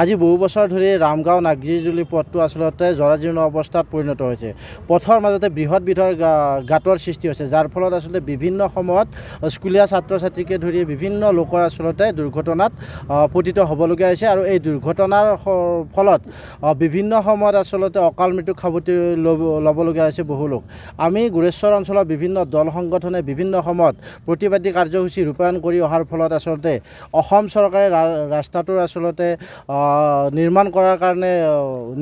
আজি বহু বছৰ ধৰি ৰামগাঁও নাগজিজুলি পথটো আচলতে জৰাজীৰ্ণ অৱস্থাত পৰিণত হৈছে। পথৰ মাজতে বৃহৎ গাঁতৰ সৃষ্টি হৈছে, যাৰ ফলত আচলতে বিভিন্ন সময়ত স্কুলীয়া ছাত্ৰ ছাত্ৰীকে ধৰি বিভিন্ন লোকৰ আচলতে দুৰ্ঘটনাত পতিত হ'বলগীয়া হৈছে আৰু এই দুৰ্ঘটনাৰ ফলত বিভিন্ন সময়ত আচলতে অকাল মৃত্যু সাৱটি ল'বলগীয়া হৈছে বহু লোক। আমি গোৰেশ্বৰ অঞ্চলৰ বিভিন্ন দল সংগঠনে বিভিন্ন সময়ত প্ৰতিবাদী কাৰ্যসূচী ৰূপায়ণ কৰি অহাৰ ফলত আচলতে অসম চৰকাৰে ৰাস্তাটোৰ আচলতে নিৰ্মাণ কৰাৰ কাৰণে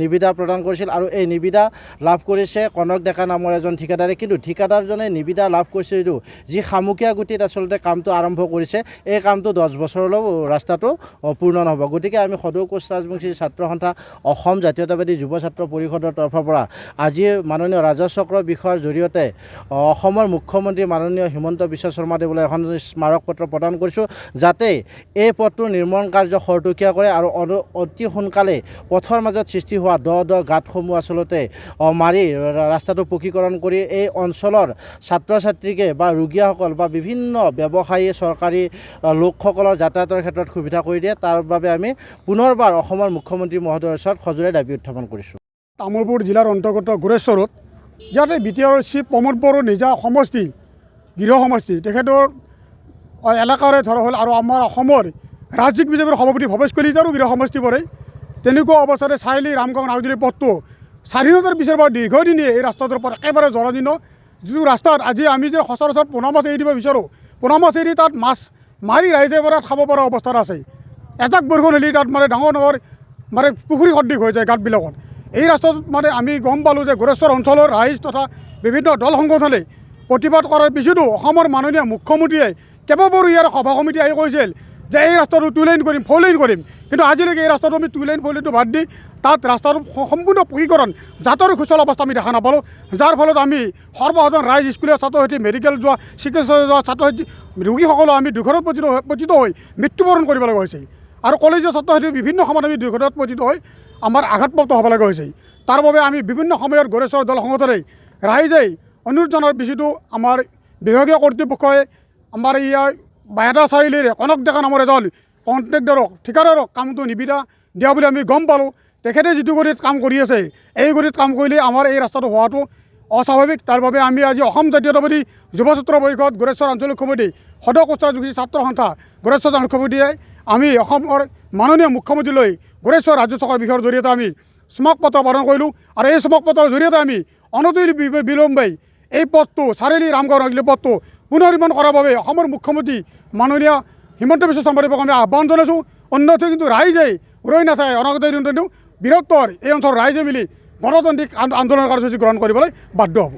নিবিদা প্ৰদান কৰিছিল আৰু এই নিবিদা লাভ কৰিছে কনক ডেকা নামৰ এজন ঠিকাদাৰে। কিন্তু ঠিকাদাৰজনে নিবিদা লাভ কৰিছে যদিও যি সামুকীয়া গতিত আচলতে কামটো আৰম্ভ কৰিছে, এই কামটো 10 বছৰলৈও ৰাস্তাটো পূৰ্ণ নহ'ব। গতিকে আমি সদৌ কোচ ৰাজবংশী ছাত্ৰ সন্থা অসম জাতীয়তাবাদী যুৱ ছাত্ৰ পৰিষদৰ তৰফৰ পৰা আজি মাননীয় ৰাজহ চক্ৰ বিষয়ৰ জৰিয়তে অসমৰ মুখ্যমন্ত্ৰী মাননীয় হিমন্ত বিশ্ব শৰ্মা দেৱলৈ এখন স্মাৰক পত্ৰ প্ৰদান কৰিছোঁ, যাতে এই পথটোৰ নিৰ্মাণ কাৰ্য খৰতকীয়া কৰে আৰু অতি সোনকালে পথৰ মাজত সৃষ্টি হোৱা দ গাঁতসমূহ আচলতে মাৰি ৰাস্তাটো পকীকৰণ কৰি এই অঞ্চলৰ ছাত্ৰ ছাত্ৰীকে বা ৰোগীসকল বা বিভিন্ন ব্যৱসায়ী চৰকাৰী লোকসকলৰ যাতায়াতৰ ক্ষেত্ৰত সুবিধা কৰি দিয়ে। তাৰ বাবে আমি পুনৰবাৰ অসমৰ মুখ্যমন্ত্ৰী মহোদয়ৰ ওচৰত সজোৰে দাবী উত্থাপন কৰিছোঁ। তামোলপুৰ জিলাৰ অন্তৰ্গত গোৰেশ্বৰত ইয়াতে বিটিআৰ চিফ প্ৰমোদ বড়ো নিজা সমষ্টি গৃহ সমষ্টি তেখেতৰ এলেকাৰে ধৰা হ'ল আৰু আমাৰ অসমৰ ৰাজ্যিক বিজেপিৰ সভাপতি ভৱেশ কলিতাৰো গৃহ সমষ্টি পৰে। তেনেকুৱা অৱস্থাতে চাৰিআলি ৰামগাঁও নাগজুলি পথটো স্বাধীনতাৰ পিছৰ পৰা দীৰ্ঘদিনীয়া এই ৰাস্তাটোৰ পৰা একেবাৰে জৰাজীৰ্ণ। যিটো ৰাস্তাত আজি আমি যে সচৰাচৰ পোনা মাছ এৰি দিব বিচাৰোঁ, পোনা মাছ এৰি তাত মাছ মাৰি ৰাইজে পৰা খাব পৰা অৱস্থাত আছে। এজাক বৰষুণ হ'লে তাত ডাঙৰ পুখুৰী সদৃশ হৈ যায় গাঁতবিলাকত। এই ৰাস্তাটোত আমি গম পালোঁ যে গোৰেশ্বৰ অঞ্চলৰ ৰাইজ তথা বিভিন্ন দল সংগঠনে প্ৰতিবাদ কৰাৰ পিছতো অসমৰ মাননীয় মুখ্যমন্ত্ৰীয়ে কেইবাবাৰো ইয়াৰ সভা সমিতি আহি কৈছিল যে এই ৰাস্তাটো 2 লেন কৰিম, 4 লেন কৰিম। কিন্তু আজিলৈকে এই ৰাস্তাটো আমি 2 লেন 4 লেনটো বাদ দি তাত ৰাস্তাটো সম্পূৰ্ণ পকীকৰণ যাতায়াতৰ সুচল অৱস্থা আমি দেখা নাপালোঁ, যাৰ ফলত আমি সৰ্বসাধাৰণ ৰাইজ স্কুলীয়া ছাত্ৰ ছাত্ৰী মেডিকেল যোৱা চিকিৎসালয় যোৱা ছাত্ৰ ছাত্ৰী ৰোগীসকলো আমি দুৰ্ঘটনাত পতিত হৈ মৃত্যুবৰণ কৰিব লগা হৈছে আৰু কলেজীয়া ছাত্ৰ ছাত্ৰী বিভিন্ন সময়ত আমি দুৰ্ঘটনাত পতিত হৈ আমাৰ আঘাতপ্ৰাপ্ত হ'ব লগা হৈছে। তাৰ বাবে আমি বিভিন্ন সময়ত গোৰেশ্বৰ দল সংগঠনে ৰাইজে অনুৰোধ জনাৰ পিছতো আমাৰ বিভাগীয় কৰ্তৃপক্ষই আমাৰ ইয়াৰ বাইহাটা চাৰিআলিৰে কনক ডেকা নামৰ এজন কণ্ট্ৰেক্টৰক ঠিকাদাৰক কামটো নিবিদা দিয়া বুলি আমি গম পালোঁ। তেখেতে যিটো গতিত কাম কৰি আছে, এই গতিত কাম কৰিলে আমাৰ এই ৰাস্তাটো হোৱাটো অস্বাভাৱিক। তাৰ বাবে আমি আজি অসম জাতীয়তাবাদী যুৱ ছাত্ৰ পৰিষদ গোৰেশ্বৰ আঞ্চলিক সমিতি সদৌ কোচ ৰাজবংশী ছাত্ৰ সন্থা গোৰেশ্বৰ আঞ্চলিক সমিতিয়ে আমি অসমৰ মাননীয় মুখ্যমন্ত্ৰীলৈ গোৰেশ্বৰ ৰাজ্য চৰকাৰৰ বিষয়ৰ জৰিয়তে আমি স্মাৰক পত্ৰ প্ৰদান কৰিলোঁ আৰু এই স্মাৰক পত্ৰৰ জৰিয়তে আমি অনতিবিলম্বে বিলম্বে এই পথটো চাৰিআলি ৰামগাঁও নাগজুলি পথটো পুনৰ নিৰ্মাণ কৰাৰ বাবে অসমৰ মুখ্যমন্ত্ৰী মাননীয় হিমন্ত বিশ্ব শৰ্মা দেৱক আমি আহ্বান জনাইছোঁ। অন্যথা কিন্তু ৰাইজে ৰৈ নাথাকে, অনাগত দিনটো বৃহত্তৰ এই অঞ্চলৰ ৰাইজে মিলি গণতান্ত্ৰিক আন্দোলনৰ কাৰ্যসূচী গ্ৰহণ কৰিবলৈ বাধ্য হ'ব।